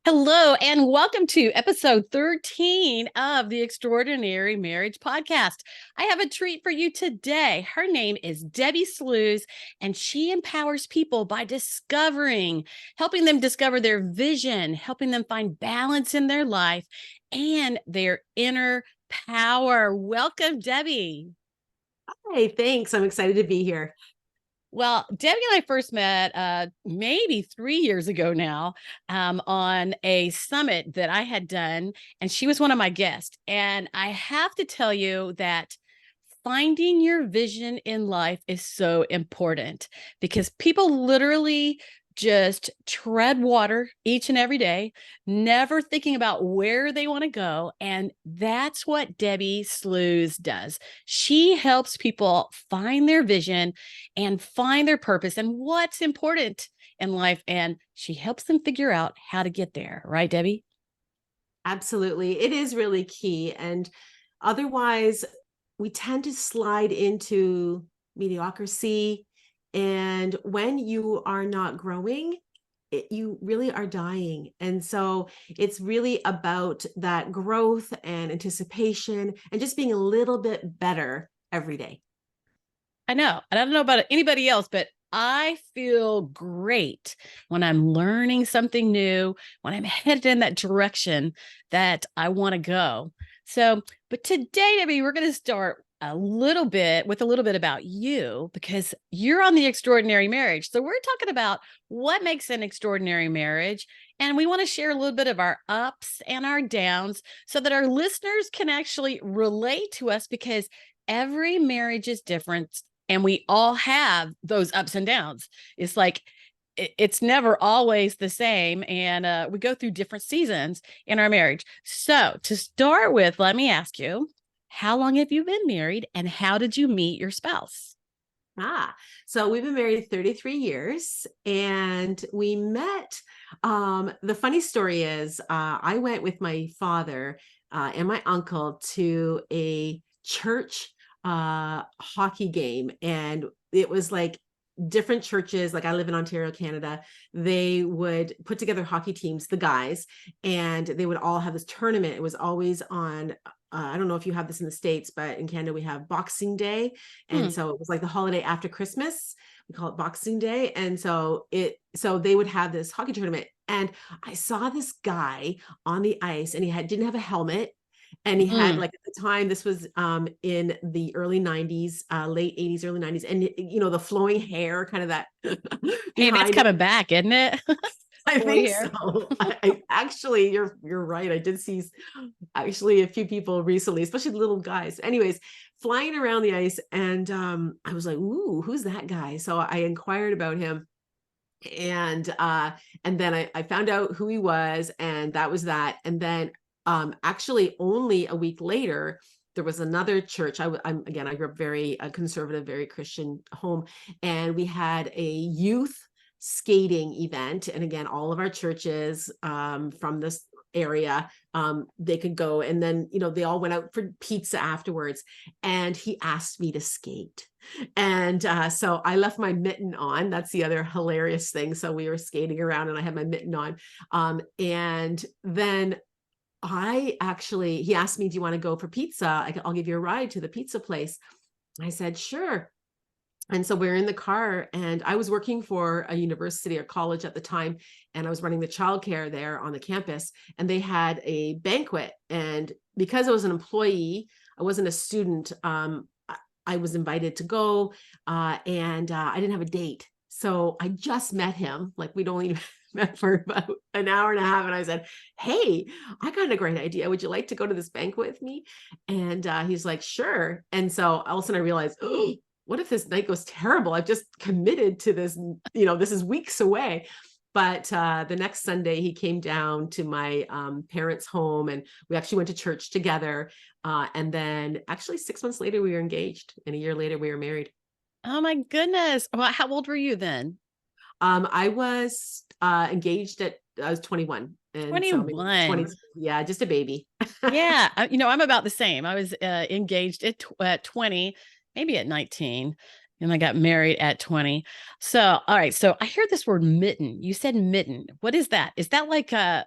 Hello, and welcome to episode 13 of the Extraordinary Marriage Podcast. I have a treat for you today. Her name is Debbie Sluys, and she empowers people by helping them discover their vision, helping them find balance in their life and their inner power. Welcome, Debbie. Hey, thanks. I'm excited to be here. Well, Debbie and I first met maybe 3 years ago now on a summit that I had done, and she was one of my guests. And I have to tell you that finding your vision in life is so important because people literally just tread water each and every day, never thinking about where they want to go. And that's what Debbie Sluys does. She helps people find their vision and find their purpose and what's important in life. And she helps them figure out how to get there. Right, Debbie? Absolutely. It is really key. And otherwise, we tend to slide into mediocrity. And when you are not growing, you really are dying. And so it's really about that growth and anticipation and just being a little bit better every day. I know. And I don't know about anybody else, but I feel great when I'm learning something new, when I'm headed in that direction that I want to go. So, but today, Debbie, we're going to start a little bit about you because you're on the extraordinary marriage. So we're talking about what makes an extraordinary marriage. And we want to share a little bit of our ups and our downs so that our listeners can actually relate to us because every marriage is different and we all have those ups and downs. It's like it's never always the same, and we go through different seasons in our marriage. So to start with, let me ask you, how long have you been married and how did you meet your spouse? So we've been married 33 years and we met. The funny story is I went with my father and my uncle to a church hockey game, and it was like different churches. Like, I live in Ontario, Canada. They would put together hockey teams, the guys, and they would all have this tournament. It was always on I don't know if you have this in the States, but in Canada we have Boxing Day. And Hmm. so it was like the holiday after Christmas. We call it Boxing Day. And so they would have this hockey tournament. And I saw this guy on the ice, and didn't have a helmet. And he had, Mm. like, at the time, this was in the early 90s, late 80s, early 90s. And the flowing hair, kind of that Hey, that's behind it. coming back, isn't it? I Boy think hair. so. I actually, you're right. I did see actually a few people recently, especially the little guys. Anyways, flying around the ice, and I was like, "Ooh, who's that guy?" So I inquired about him, and then I found out who he was, and that was that. And then actually, only a week later, there was another church. I grew up very conservative, very Christian home, and we had a youth skating event. And again, all of our churches from this area, they could go, and then they all went out for pizza afterwards. And he asked me to skate, and so I left my mitten on. That's the other hilarious thing. So we were skating around, and I had my mitten on, and then he asked me, "Do you want to go for pizza? I'll give you a ride to the pizza place." I said, "Sure." And so we're in the car, and I was working for a university or college at the time, and I was running the childcare there on the campus, and they had a banquet. And because I was an employee, I wasn't a student. I was invited to go, and I didn't have a date. So I just met him. Like, we'd only met for about an hour and a half. And I said, "Hey, I got a great idea. Would you like to go to this banquet with me?" And he's like, "Sure." And so all of a sudden I realized, oh, what if this night goes terrible? I've just committed to this, this is weeks away. But the next Sunday, he came down to my parents' home, and we actually went to church together. And then actually 6 months later, we were engaged, and a year later, we were married. Oh my goodness. Well, how old were you then? I was engaged I was 21. And so maybe 20, 21. yeah, just a baby. Yeah, I'm about the same. I was engaged at 20, maybe at 19. And I got married at 20. So, all right. So I hear this word mitten. You said mitten. What is that? Is that like a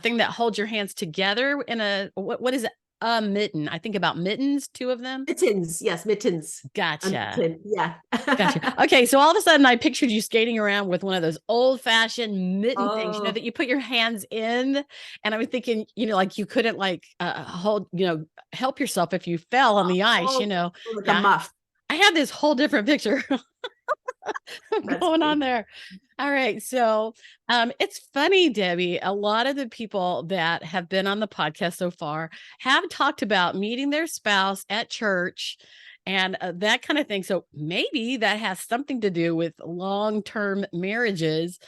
thing that holds your hands together in a, what is it? A mitten. I think about mittens, two of them. Mittens, yes, mittens. A Gotcha. mitten, yeah. Gotcha. Okay. So all of a sudden I pictured you skating around with one of those old fashioned mitten things, Oh, that you put your hands in. And I was thinking, like you couldn't like hold, help yourself if you fell on the ice, like a Yeah. muff. I had this whole different picture That's going on funny. there. All right. So it's funny, Debbie. A lot of the people that have been on the podcast so far have talked about meeting their spouse at church and that kind of thing. So maybe that has something to do with long-term marriages,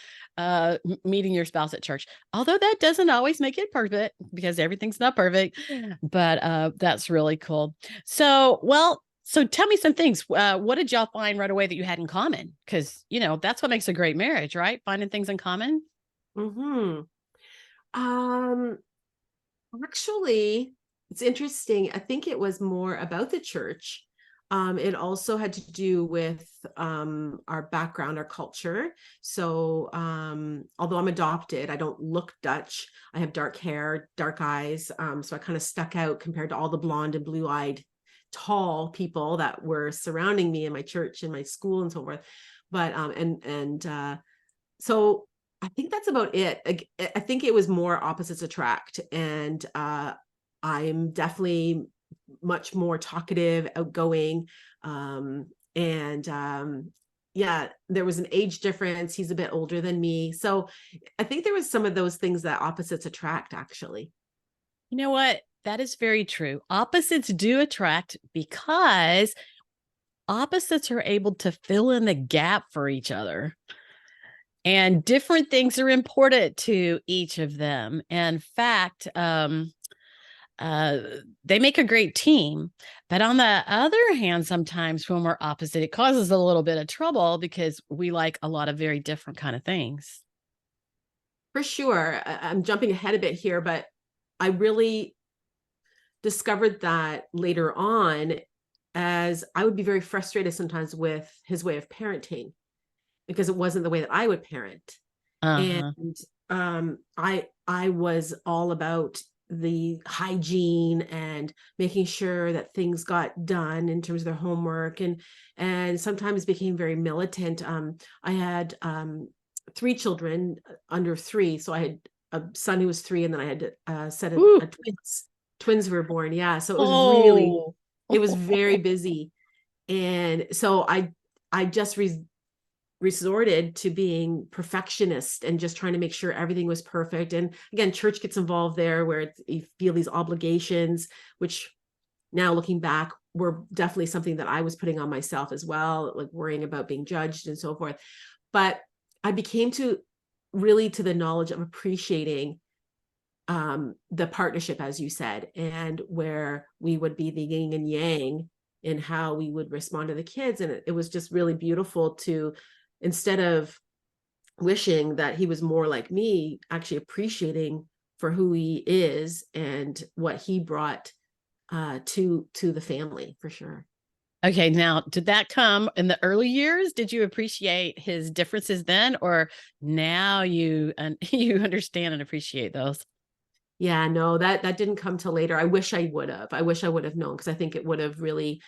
meeting your spouse at church. Although that doesn't always make it perfect because everything's not perfect. But that's really cool. So tell me some things. What did y'all find right away that you had in common? Because, that's what makes a great marriage, right? Finding things in common. Hmm. Um, Actually, it's interesting. I think it was more about the church. It also had to do with our background, our culture. So, although I'm adopted, I don't look Dutch. I have dark hair, dark eyes. So I kind of stuck out compared to all the blonde and blue-eyed, tall people that were surrounding me in my church and my school and so forth. But so I think that's about it. I think it was more opposites attract, and I'm definitely much more talkative, outgoing, and yeah, there was an age difference. He's a bit older than me, so I think there was some of those things that opposites attract, actually. You know what? That is very true. Opposites do attract because opposites are able to fill in the gap for each other. And different things are important to each of them. In fact, uh, they make a great team. But on the other hand, sometimes when we're opposite, it causes a little bit of trouble because we like a lot of very different kind of things. For sure, I'm jumping ahead a bit here, but I really discovered that later on, as I would be very frustrated sometimes with his way of parenting because it wasn't the way that I would parent. And Uh-huh. I was all about the hygiene and making sure that things got done in terms of their homework, and sometimes became very militant. I had three children under three, so I had a son who was three, and then I had a set of Ooh. twins were born. Yeah, so Oh. it was very busy, and so I just resorted to being perfectionist and just trying to make sure everything was perfect. And again, church gets involved there where you feel these obligations, which now looking back were definitely something that I was putting on myself as well, like worrying about being judged and so forth. But I became to really to the knowledge of appreciating the partnership, as you said, and where we would be the yin and yang in how we would respond to the kids. And it was just really beautiful to, instead of wishing that he was more like me, actually appreciating for who he is and what he brought to the family, for sure. Okay, now did that come in the early years? Did you appreciate his differences then, or now you you understand and appreciate those? Yeah, no, that didn't come till later. I wish I would have. I wish I would have known, because I think it would have really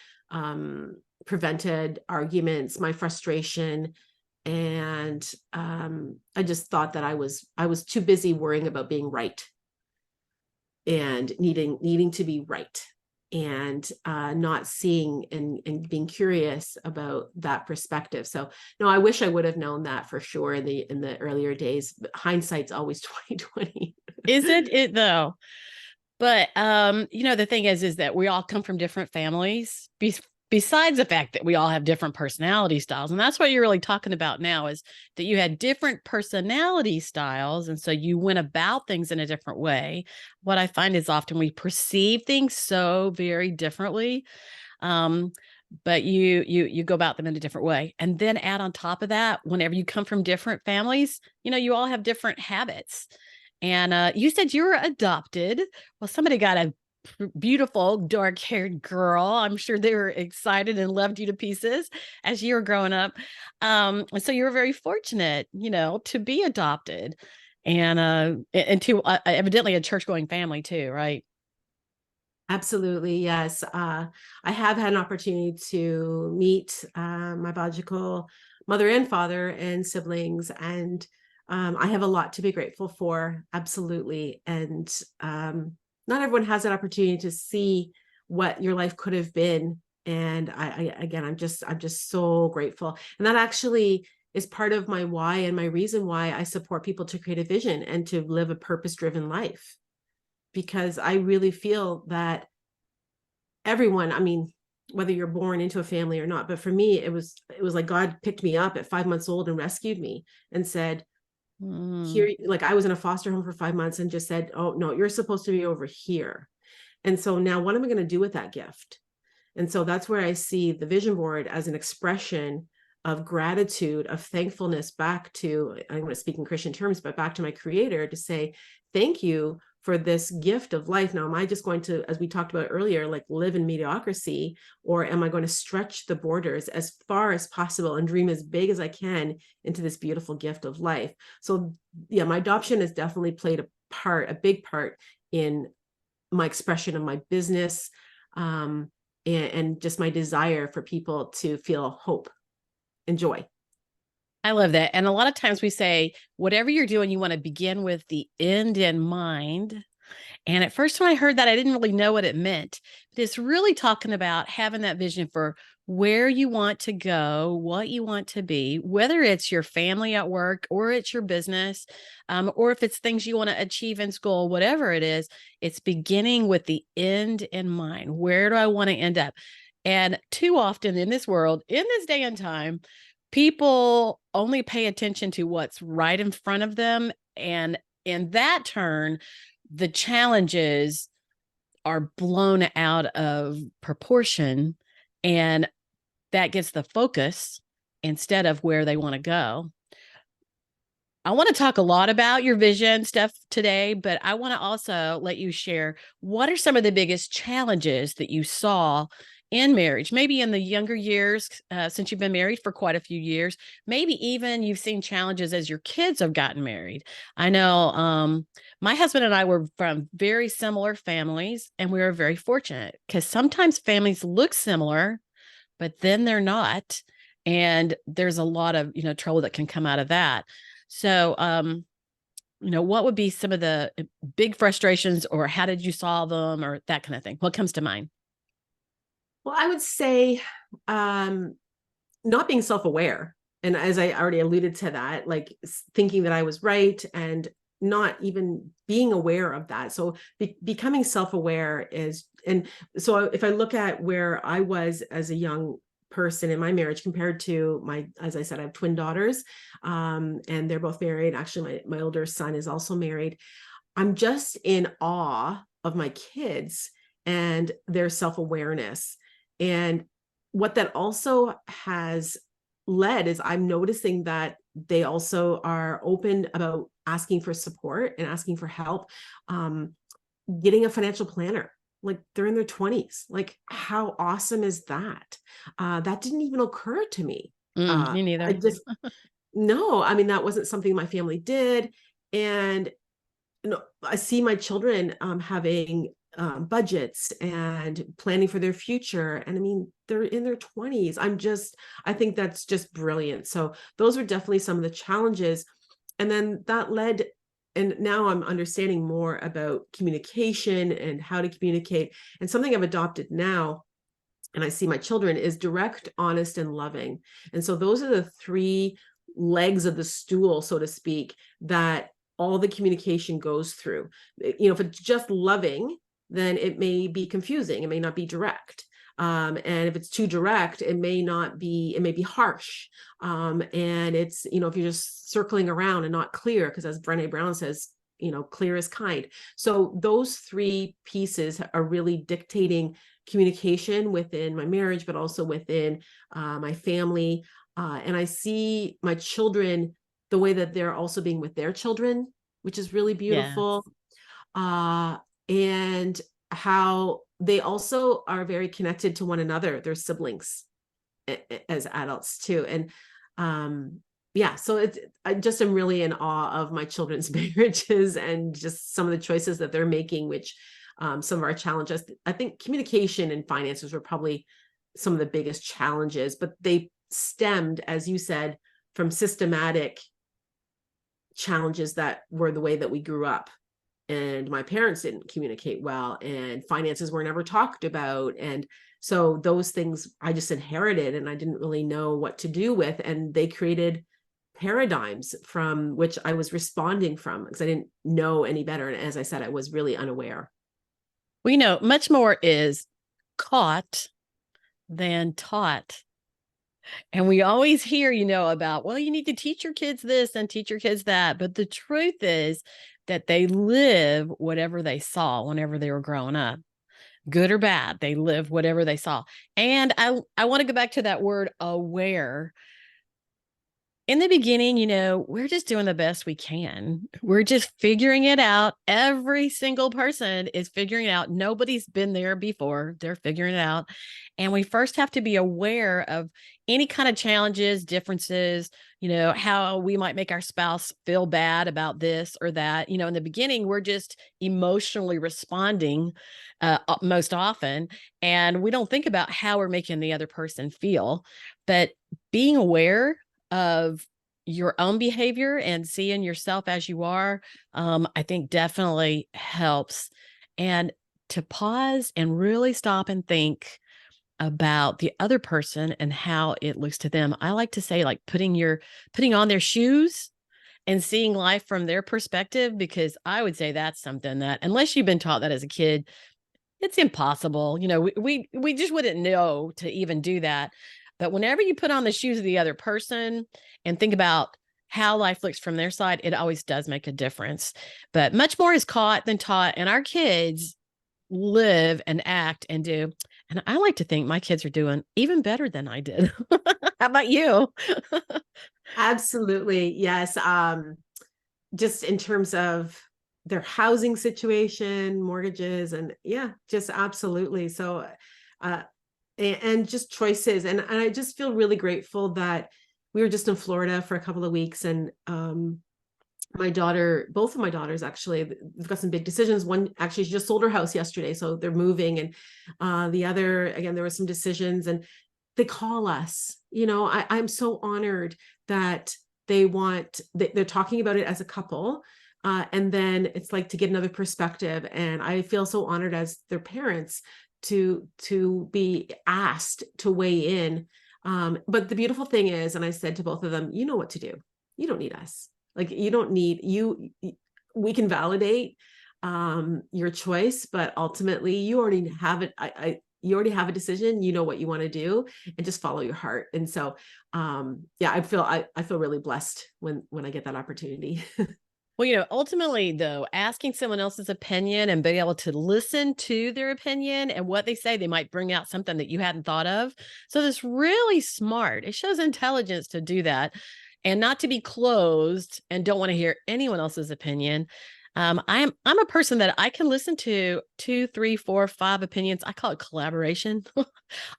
prevented arguments, my frustration, and I just thought that I was too busy worrying about being right and needing to be right, and not seeing and being curious about that perspective. So no, I wish I would have known that for sure in the earlier days. But hindsight's always 2020. Isn't it though? But the thing is that we all come from different families. Besides the fact that we all have different personality styles, and that's what you're really talking about now, is that you had different personality styles, and so you went about things in a different way. What I find is often we perceive things so very differently, um, but you go about them in a different way, and then add on top of that, whenever you come from different families, you all have different habits. And you said you were adopted. Well, somebody got to beautiful dark haired girl. I'm sure they were excited and loved you to pieces as you were growing up. And so you were very fortunate, to be adopted and to evidently a church going family too, right? Absolutely, yes. I have had an opportunity to meet my biological mother and father and siblings, and I have a lot to be grateful for. Absolutely, and not everyone has that opportunity to see what your life could have been. And I again, I'm just so grateful, and that actually is part of my why and my reason why I support people to create a vision and to live a purpose-driven life, because I really feel that everyone, I mean, whether you're born into a family or not, but for me, it was like God picked me up at 5 months old and rescued me and said, Mm. here, like I was in a foster home for 5 months and just said, oh no, you're supposed to be over here. And so now what am I going to do with that gift? And so that's where I see the vision board as an expression of gratitude, of thankfulness back to, I'm going to speak in Christian terms, but back to my creator to say, thank you for this gift of life. Now, am I just going to, as we talked about earlier, like live in mediocrity, or am I going to stretch the borders as far as possible and dream as big as I can into this beautiful gift of life? So yeah, my adoption has definitely played a big part in my expression of my business, and just my desire for people to feel hope and joy. I love that. And a lot of times we say, whatever you're doing, you want to begin with the end in mind. And at first, when I heard that, I didn't really know what it meant. But it's really talking about having that vision for where you want to go, what you want to be, whether it's your family at work or it's your business, or if it's things you want to achieve in school, whatever it is, it's beginning with the end in mind. Where do I want to end up? And too often in this world, in this day and time, people only pay attention to what's right in front of them. And in that turn, the challenges are blown out of proportion, and that gets the focus instead of where they want to go. I want to talk a lot about your vision stuff today, but I want to also let you share what are some of the biggest challenges that you saw in marriage, maybe in the younger years, since you've been married for quite a few years, maybe even you've seen challenges as your kids have gotten married. I know my husband and I were from very similar families, and we were very fortunate because sometimes families look similar, but then they're not. And there's a lot of, trouble that can come out of that. So, what would be some of the big frustrations, or how did you solve them, or that kind of thing? What comes to mind? Well, I would say not being self-aware. And as I already alluded to that, like thinking that I was right and not even being aware of that. So becoming self-aware is, and so if I look at where I was as a young person in my marriage compared to my, as I said, I have twin daughters, and they're both married. Actually, my older son is also married. I'm just in awe of my kids and their self-awareness. And what that also has led is I'm noticing that they also are open about asking for support and asking for help, getting a financial planner. Like they're in their 20s. Like, how awesome is that? That didn't even occur to me. Me I neither. just, no, I mean, that wasn't something my family did. And I see my children having budgets and planning for their future. And I mean, they're in their 20s. I think that's just brilliant. So those are definitely some of the challenges. And then that led, and now I'm understanding more about communication and how to communicate. And something I've adopted now, and I see my children, is direct, honest, and loving. And so those are the three legs of the stool, so to speak, that all the communication goes through. If it's just loving, then it may be confusing. It may not be direct. And if it's too direct, it may be harsh. And it's, if you're just circling around and not clear, because as Brené Brown says, clear is kind. So those three pieces are really dictating communication within my marriage, but also within my family. And I see my children the way that they're also being with their children, which is really Yeah. beautiful. And how they also are very connected to one another, their siblings, as adults too. And yeah, so I just am really in awe of my children's marriages and just some of the choices that they're making, which some of our challenges, I think communication and finances were probably some of the biggest challenges, but they stemmed, as you said, from systematic challenges that were the way that we grew up. And my parents didn't communicate well, and finances were never talked about. And so those things I just inherited and I didn't really know what to do with. And they created paradigms from which I was responding from because I didn't know any better. And as I said, I was really unaware. We know much more is caught than taught. And we always hear, about, well, you need to teach your kids this and teach your kids that. But the truth is that they live whatever they saw whenever they were growing up, good or bad. They live whatever they saw. And I want to go back to that word aware. In the beginning, we're just doing the best we can. We're just figuring it out. Every single person is figuring it out. Nobody's been there before. They're figuring it out. And we first have to be aware of any kind of challenges, differences, how we might make our spouse feel bad about this or that. In the beginning, we're just emotionally responding most often. And we don't think about how we're making the other person feel. But being aware of your own behavior and seeing yourself as you are, I think definitely helps. And to pause and really stop and think about the other person and how it looks to them. I like to say, like, putting on their shoes and seeing life from their perspective, because I would say that's something that, unless you've been taught that as a kid, it's impossible. We just wouldn't know to even do that. But whenever you put on the shoes of the other person and think about how life looks from their side, it always does make a difference. But much more is caught than taught. And our kids live and act and do. And I like to think my kids are doing even better than I did. How about you? Absolutely. Yes. Just in terms of their housing situation, mortgages, and yeah, just absolutely. So, uh, and just choices. And I just feel really grateful that we were just in Florida for a couple of weeks, and my daughter, both of my daughters actually, they've got some big decisions. One actually, she just sold her house yesterday, so they're moving, and the other, again, there were some decisions, and they call us. I'm so honored that they're talking about it as a couple. And then it's like to get another perspective. And I feel so honored as their parents to be asked to weigh in. But the beautiful thing is, and I said to both of them, you know what to do. You don't need us. Like, you don't need you. We can validate your choice, but ultimately you already have it. You already have a decision. You know what you want to do, and just follow your heart. And so, yeah, I feel really blessed when I get that opportunity. Well, ultimately, though, asking someone else's opinion and being able to listen to their opinion and what they say, they might bring out something that you hadn't thought of. So that's really smart. It shows intelligence to do that and not to be closed and don't want to hear anyone else's opinion. I'm a person that I can listen to 2, 3, 4, 5 opinions. I call it collaboration.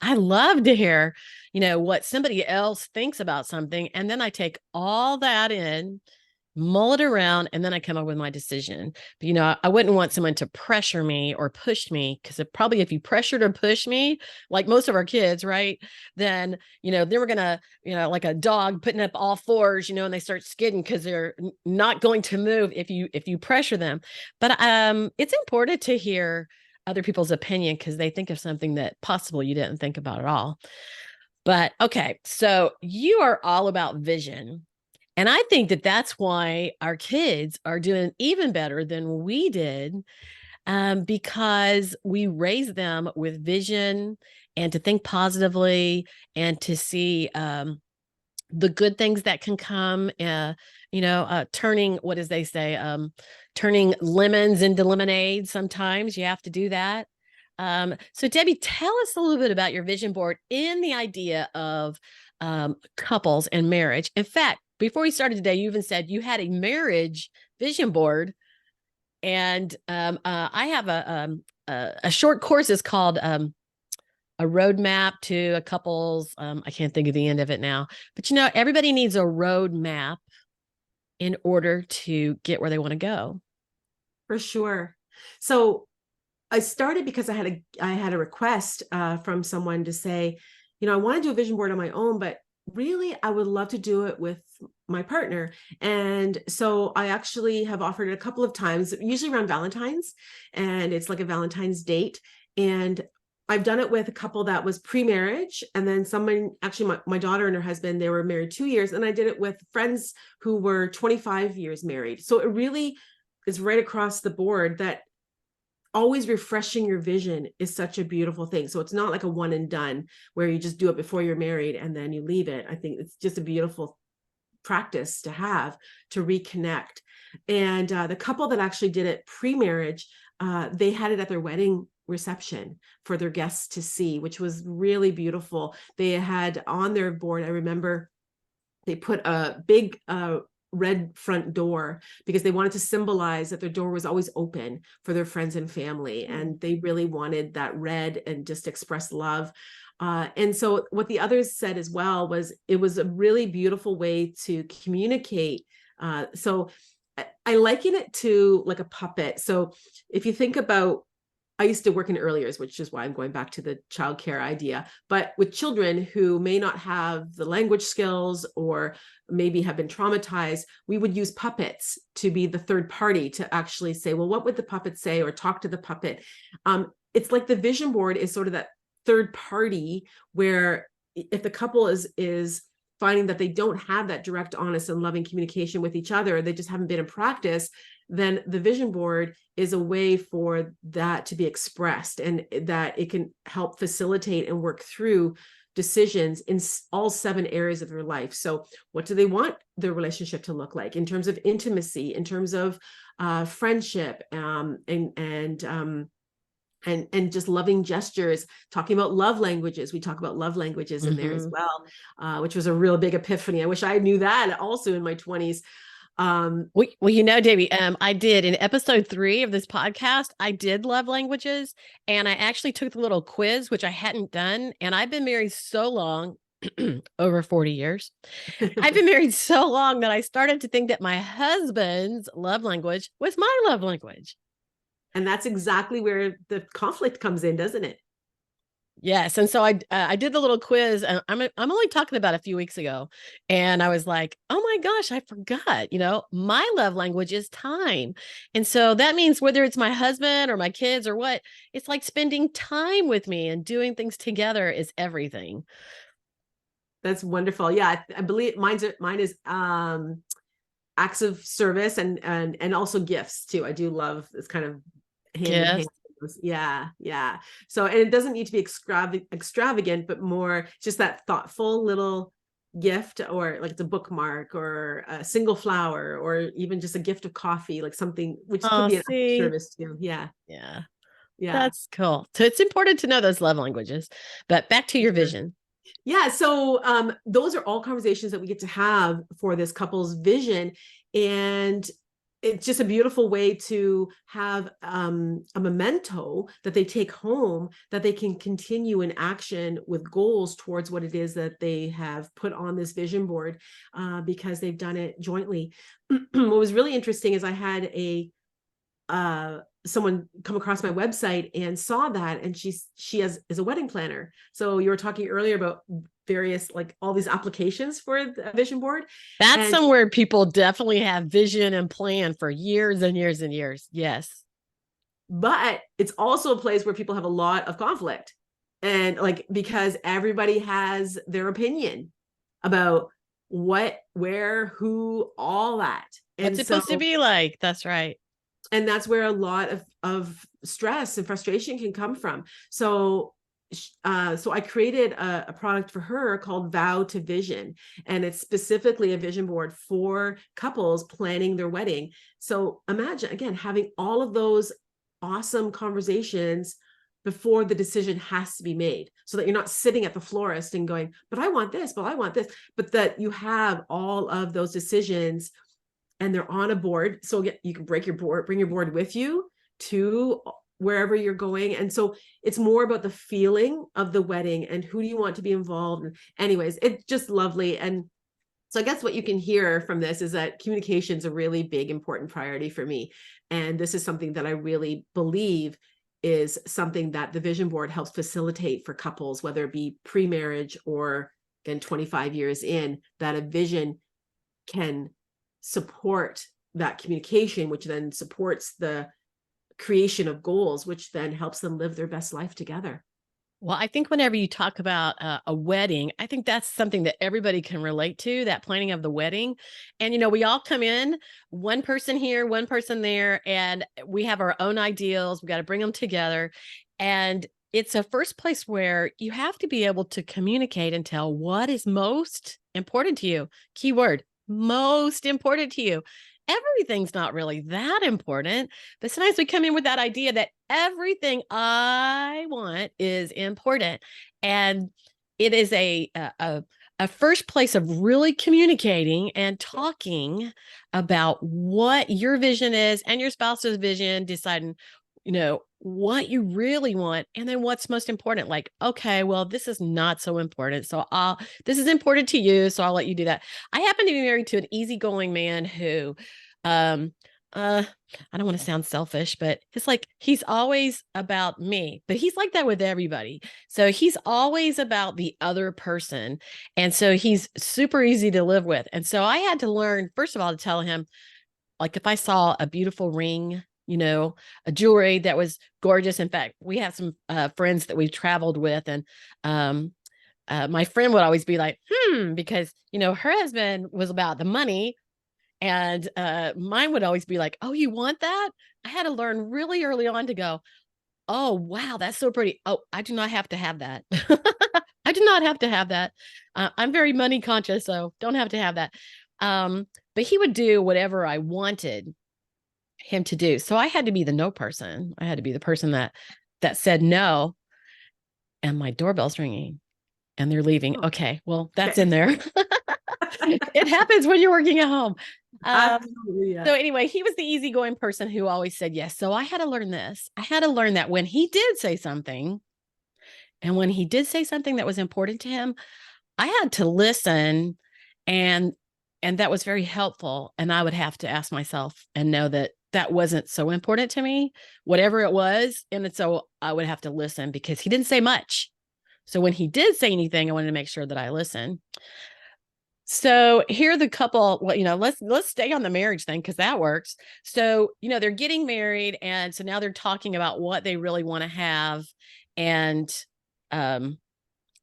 I love to hear, what somebody else thinks about something, and then I take all that in, mull it around, and then I come up with my decision. But, I wouldn't want someone to pressure me or push me, because if you pressured or push me, like most of our kids, right, then, they were going to, like a dog putting up all fours, and they start skidding because they're not going to move if you pressure them. But it's important to hear other people's opinion because they think of something that possibly you didn't think about at all. But okay, so you are all about vision. And I think that that's why our kids are doing even better than we did, because we raised them with vision and to think positively and to see the good things that can come, turning, what does they say, turning lemons into lemonade. Sometimes you have to do that. So Debbie, tell us a little bit about your vision board in the idea of couples and marriage. In fact, before we started today, you even said you had a marriage vision board. And I have a short course is called a roadmap to a couple's. I can't think of the end of it now, but everybody needs a roadmap in order to get where they want to go. For sure. So I started because I had a request from someone to say, I want to do a vision board on my own, but really I would love to do it with my partner. And so I actually have offered it a couple of times, usually around Valentine's, and it's like a Valentine's date. And I've done it with a couple that was pre-marriage, and then someone, actually my daughter and her husband, they were married 2 years, and I did it with friends who were 25 years married. So it really is right across the board that always refreshing your vision is such a beautiful thing. So it's not like a one and done where you just do it before you're married and then you leave it. I think it's just a beautiful practice to have to reconnect. And the couple that actually did it pre-marriage, they had it at their wedding reception for their guests to see, which was really beautiful. They had on their board, I remember they put a big red front door because they wanted to symbolize that their door was always open for their friends and family. And they really wanted that red and just express love. And so what the others said as well was it was a really beautiful way to communicate. So I liken it to like a puppet. So if you think about, I used to work in early years, which is why I'm going back to the childcare idea, but with children who may not have the language skills or maybe have been traumatized, we would use puppets to be the third party to actually say, well, what would the puppet say, or talk to the puppet? It's like the vision board is sort of that third party where if the couple is finding that they don't have that direct, honest, and loving communication with each other, they just haven't been in practice, then the vision board is a way for that to be expressed, and that it can help facilitate and work through decisions in all 7 areas of their life. So what do they want their relationship to look like in terms of intimacy, in terms of friendship, and just loving gestures, talking about love languages. We talk about love languages in there as well, which was a real big epiphany. I wish I knew that also in my 20s. Well, Debbie, I did in episode 3 of this podcast, I did love languages, and I actually took the little quiz, which I hadn't done. And I've been married so long, over 40 years. I've been married so long that I started to think that my husband's love language was my love language. And that's exactly where the conflict comes in, doesn't it? Yes. And so I did the little quiz, and I'm only talking about a few weeks ago. And I was like, oh my gosh, I forgot, my love language is time. And so that means whether it's my husband or my kids or what, it's like spending time with me and doing things together is everything. That's wonderful. Yeah. I believe mine is acts of service and also gifts too. I do love this kind of hand in hand. Yeah. So, and it doesn't need to be extravagant, but more just that thoughtful little gift, or like it's a bookmark or a single flower, or even just a gift of coffee, like something which could be an service too. Yeah. That's cool. So it's important to know those love languages. But back to your vision. Yeah. So those are all conversations that we get to have for this couple's vision. And it's just a beautiful way to have a memento that they take home, that they can continue in action with goals towards what it is that they have put on this vision board, because they've done it jointly. What was really interesting is I had someone come across my website and saw that, and she is a wedding planner. So you were talking earlier about various, like all these applications for the vision board. That's somewhere people definitely have vision and plan for years and years and years. Yes. But it's also a place where people have a lot of conflict, and because everybody has their opinion about what, where, who, all that. And what's it supposed to be like? That's right. And that's where a lot of stress and frustration can come from. So I created a product for her called Vow to Vision, and it's specifically a vision board for couples planning their wedding. So imagine, again, having all of those awesome conversations before the decision has to be made, so that you're not sitting at the florist and going, but I want this, but that you have all of those decisions and they're on a board. So you can bring your board with you to wherever you're going. And so it's more about the feeling of the wedding and who do you want to be involved. And anyways, it's just lovely. And so I guess what you can hear from this is that communication is a really big, important priority for me. And this is something that I really believe is something that the vision board helps facilitate for couples, whether it be pre-marriage or again, 25 years in, that a vision can support that communication, which then supports the creation of goals, which then helps them live their best life together. Well, I think whenever you talk about a wedding, I think that's something that everybody can relate to, that planning of the wedding. And, we all come in, one person here, one person there, and we have our own ideals. We got to bring them together. And it's a first place where you have to be able to communicate and tell what is most important to you. Keyword, most important to you. Everything's not really that important, but sometimes we come in with that idea that everything I want is important. And it is a first place of really communicating and talking about what your vision is and your spouse's vision, deciding, what you really want, and then what's most important. Like, okay, well, this is not so important. So this is important to you. So I'll let you do that. I happen to be married to an easygoing man who, I don't want to sound selfish, but it's like, he's always about me, but he's like that with everybody. So he's always about the other person. And so he's super easy to live with. And so I had to learn, first of all, to tell him, like, if I saw a beautiful ring, a jewelry that was gorgeous. In fact, we have some friends that we've traveled with, and my friend would always be like, because, her husband was about the money, and mine would always be like, oh, you want that? I had to learn really early on to go, oh, wow, that's so pretty. Oh, I do not have to have that. I do not have to have that. I'm very money conscious, so don't have to have that. But he would do whatever I wanted him to do. So I had to be the no person. I had to be the person that said no, and my doorbell's ringing and they're leaving. Okay, well, that's in there. It happens when you're working at home. Absolutely, yeah. So anyway, he was the easygoing person who always said yes. So I had to learn this. I had to learn that when he did say something, and when he did say something that was important to him, I had to listen, and that was very helpful. And I would have to ask myself and know that that wasn't so important to me, whatever it was. And so I would have to listen because he didn't say much. So when he did say anything, I wanted to make sure that I listened. So here are the couple, well, let's stay on the marriage thing because that works. So, they're getting married, and so now they're talking about what they really want to have, and um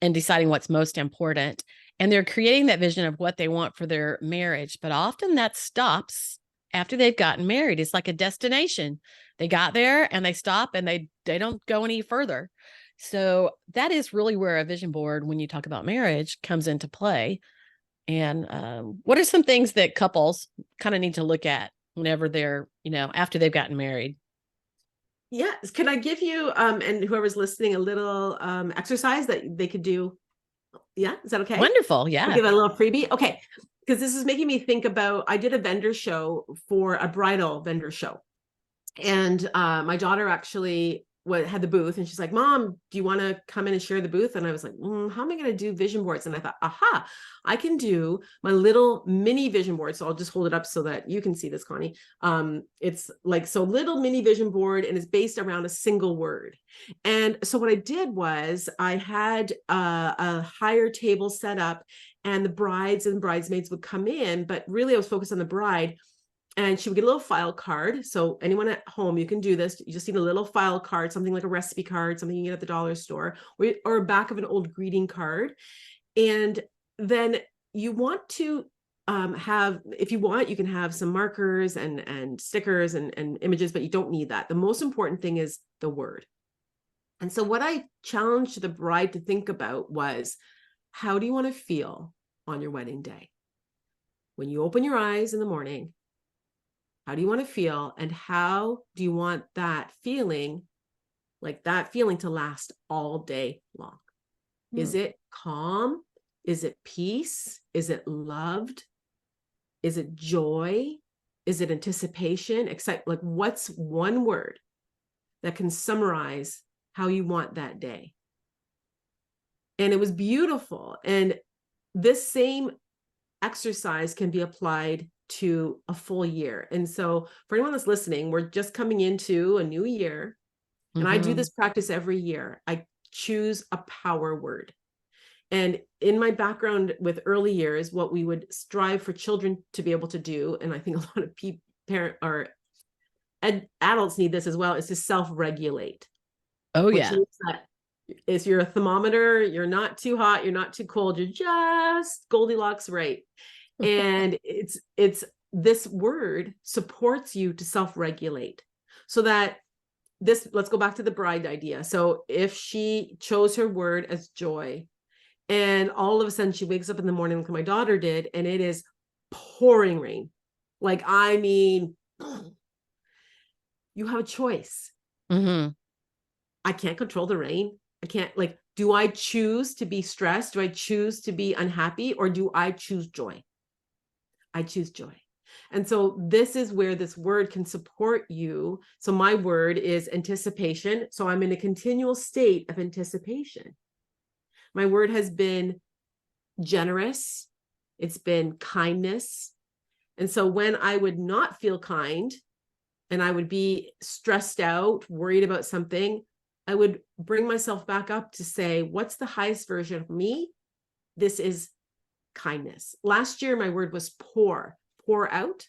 and deciding what's most important. And they're creating that vision of what they want for their marriage. But often that stops after they've gotten married. It's like a destination. They got there and they stop, and they don't go any further. So that is really where a vision board, when you talk about marriage, comes into play. And what are some things that couples kind of need to look at whenever they're, after they've gotten married? Yes. Can I give you and whoever's listening a little exercise that they could do? Yeah, is that okay? Wonderful. I'll Yeah. give a little freebie. Okay. Because this is making me think about, I did a vendor show for a bridal vendor show. And my daughter actually had the booth, and she's like, Mom, do you want to come in and share the booth? And I was like, how am I going to do vision boards? And I thought, aha, I can do my little mini vision board. So I'll just hold it up so that you can see this, Connie. It's like, so little mini vision board, and it's based around a single word. And so what I did was I had a higher table set up, and the brides and bridesmaids would come in, but really I was focused on the bride. And she would get a little file card. So anyone at home, you can do this. You just need a little file card, something like a recipe card, something you get at the dollar store, or a back of an old greeting card. And then you want to have, if you want, you can have some markers and stickers and images, but you don't need that. The most important thing is the word. And so what I challenged the bride to think about was, how do you want to feel on your wedding day? When you open your eyes in the morning, how do you want to feel? And how do you want that feeling, to last all day long? Is it calm? Is it peace? Is it loved? Is it joy? Is it anticipation? Like, what's one word that can summarize how you want that day. And it was beautiful. And this same exercise can be applied to a full year. And so for anyone that's listening, we're just coming into a new year. And I do this practice every year. I choose a power word. And in my background with early years, what we would strive for children to be able to do, and I think a lot of parent or adults need this as well, is to self-regulate. Oh, which yeah. means that is you're a thermometer, you're not too hot, you're not too cold, you're just Goldilocks right. And it's this word supports you to self-regulate, so that this, let's go back to the bride idea. So if she chose her word as joy, and all of a sudden she wakes up in the morning like my daughter did, and it is pouring rain, like, I mean, you have a choice. I can't control the rain. I can't, like, do I choose to be stressed? Do I choose to be unhappy? Or do I choose joy? I choose joy. And so this is where this word can support you. So my word is anticipation. So I'm in a continual state of anticipation. My word has been generous. It's been kindness. And so when I would not feel kind and I would be stressed out, worried about something, I would bring myself back up to say, what's the highest version of me? This is kindness. Last year, my word was pour out.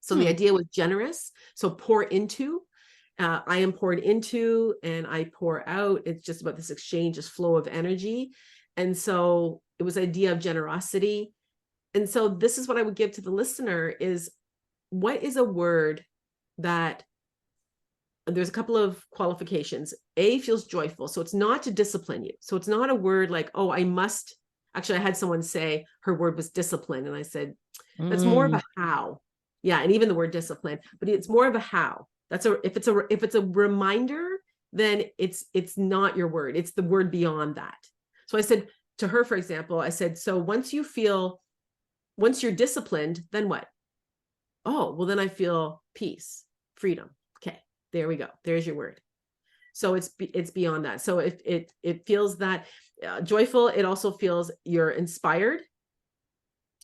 So the idea was generous. So pour into, I am poured into and I pour out. It's just about this exchange, this flow of energy. And so it was idea of generosity. And so this is what I would give to the listener is, what is a word that, there's a couple of qualifications. A, feels joyful. So it's not to discipline you. So it's not a word like, oh, I must. Actually, I had someone say her word was discipline. And I said, that's more of a how. Yeah. And even the word discipline, but it's more of a how. If it's a reminder, then it's not your word. It's the word beyond that. So I said to her, for example, I said, so once you're disciplined, then what? Oh, well, then I feel peace, freedom. Okay. There we go. There's your word. So it's beyond that. So it feels that joyful. It also feels you're inspired.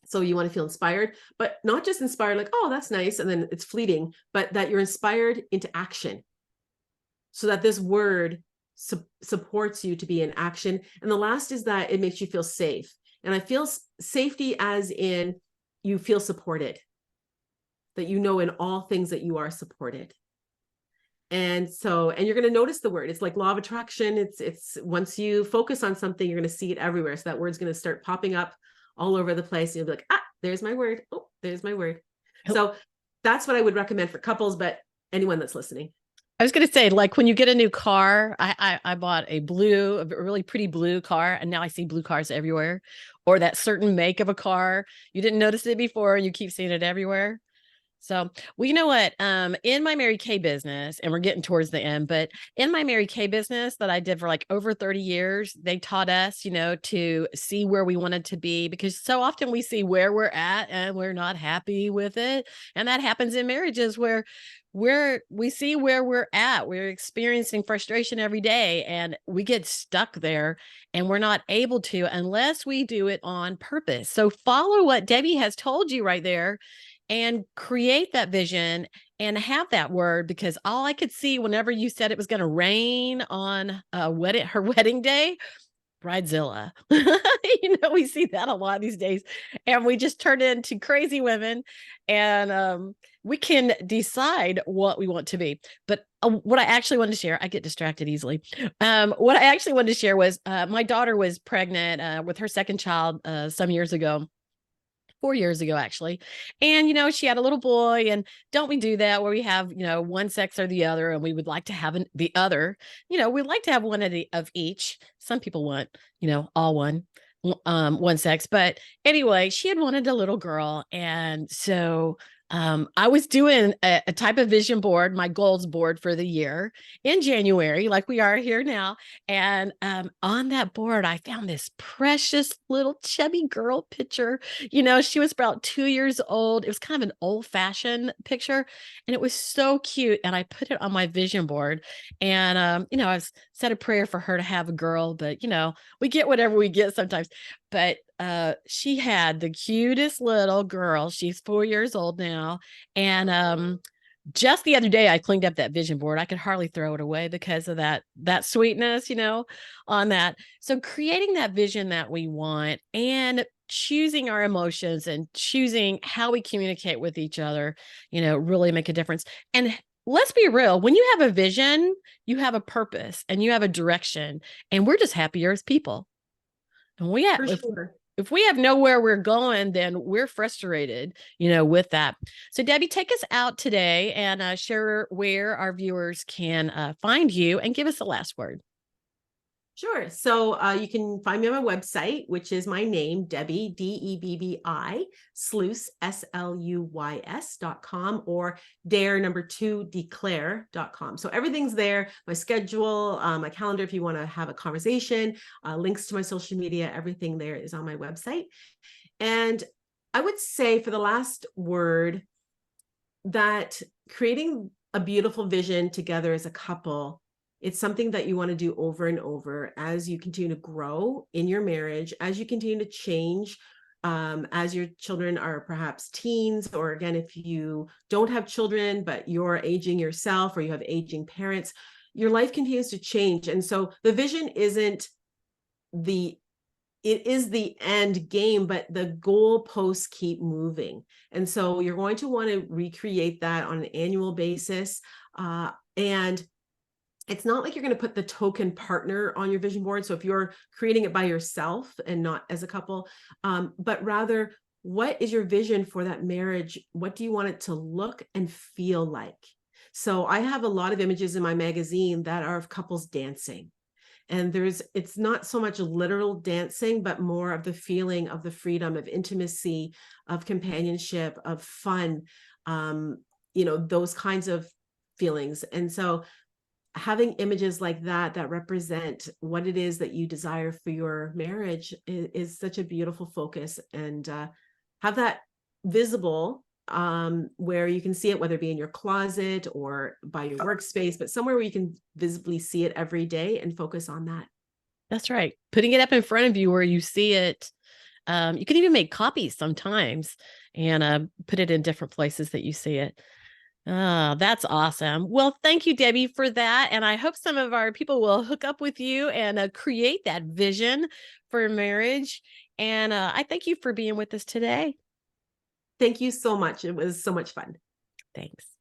So you want to feel inspired, but not just inspired like, oh, that's nice, and then it's fleeting, but that you're inspired into action. So that this word supports you to be in action. And the last is that it makes you feel safe. And I feel safety as in you feel supported, that you know in all things that you are supported. And you're going to notice the word. It's like law of attraction. It's once you focus on something, you're going to see it everywhere. So that word's going to start popping up all over the place. And you'll be like, there's my word. Oh, there's my word. So that's what I would recommend for couples, but anyone that's listening. I was going to say, like, when you get a new car, I bought a really pretty blue car, and now I see blue cars everywhere, or that certain make of a car. You didn't notice it before, and you keep seeing it everywhere. So, well, you know what? In my Mary Kay business, and we're getting towards the end, but in my Mary Kay business that I did for like over 30 years, they taught us, to see where we wanted to be, because so often we see where we're at and we're not happy with it. And that happens in marriages where we see where we're at. We're experiencing frustration every day and we get stuck there, and we're not able to unless we do it on purpose. So follow what Debbie has told you right there and create that vision and have that word, because all I could see whenever you said it was going to rain on her wedding day, bridezilla. We see that a lot these days, and we just turn into crazy women, and we can decide what we want to be. But what I actually wanted to share, I get distracted easily. What I actually wanted to share was my daughter was pregnant with her second child some years ago. 4 years ago, actually. And, she had a little boy, and don't we do that where we have, one sex or the other, and we would like to have the other, we'd like to have one of each. Some people want, all one sex. But anyway, she had wanted a little girl. And so I was doing a type of vision board, my goals board for the year in January, like we are here now. And on that board, I found this precious little chubby girl picture. She was about 2 years old. It was kind of an old fashioned picture, and it was so cute. And I put it on my vision board. And, I said a prayer for her to have a girl, but, we get whatever we get sometimes. But she had the cutest little girl. She's 4 years old now. And just the other day I cleaned up that vision board. I could hardly throw it away because of that sweetness, on that. So creating that vision that we want and choosing our emotions and choosing how we communicate with each other, really make a difference. And let's be real, when you have a vision, you have a purpose and you have a direction, and we're just happier as people. And For sure. if we have nowhere we're going, then we're frustrated, with that. So Debbie, take us out today and share where our viewers can find you and give us the last word. Sure. So you can find me on my website, which is my name, Debbi, Debbi, Sluys, Sluys.com, or dare2declare.com. So everything's there. My schedule, my calendar, if you want to have a conversation, links to my social media, everything there is on my website. And I would say for the last word, that creating a beautiful vision together as a couple, it's something that you want to do over and over as you continue to grow in your marriage, as you continue to change, as your children are perhaps teens, or again, if you don't have children, but you're aging yourself or you have aging parents, your life continues to change. And so the vision it is the end game, but the goalposts keep moving. And so you're going to want to recreate that on an annual basis. And it's not like you're going to put the token partner on your vision board. So if you're creating it by yourself and not as a couple, but rather, what is your vision for that marriage? What do you want it to look and feel like? So I have a lot of images in my magazine that are of couples dancing. And it's not so much literal dancing, but more of the feeling of the freedom, of intimacy, of companionship, of fun, those kinds of feelings. And so having images like that represent what it is that you desire for your marriage is such a beautiful focus. And have that visible, where you can see it, whether it be in your closet or by your workspace, but somewhere where you can visibly see it every day and focus on that. That's right. Putting it up in front of you where you see it. You can even make copies sometimes and put it in different places that you see it. Oh, that's awesome. Well, thank you, Debbie, for that. And I hope some of our people will hook up with you and create that vision for marriage. And I thank you for being with us today. Thank you so much. It was so much fun. Thanks.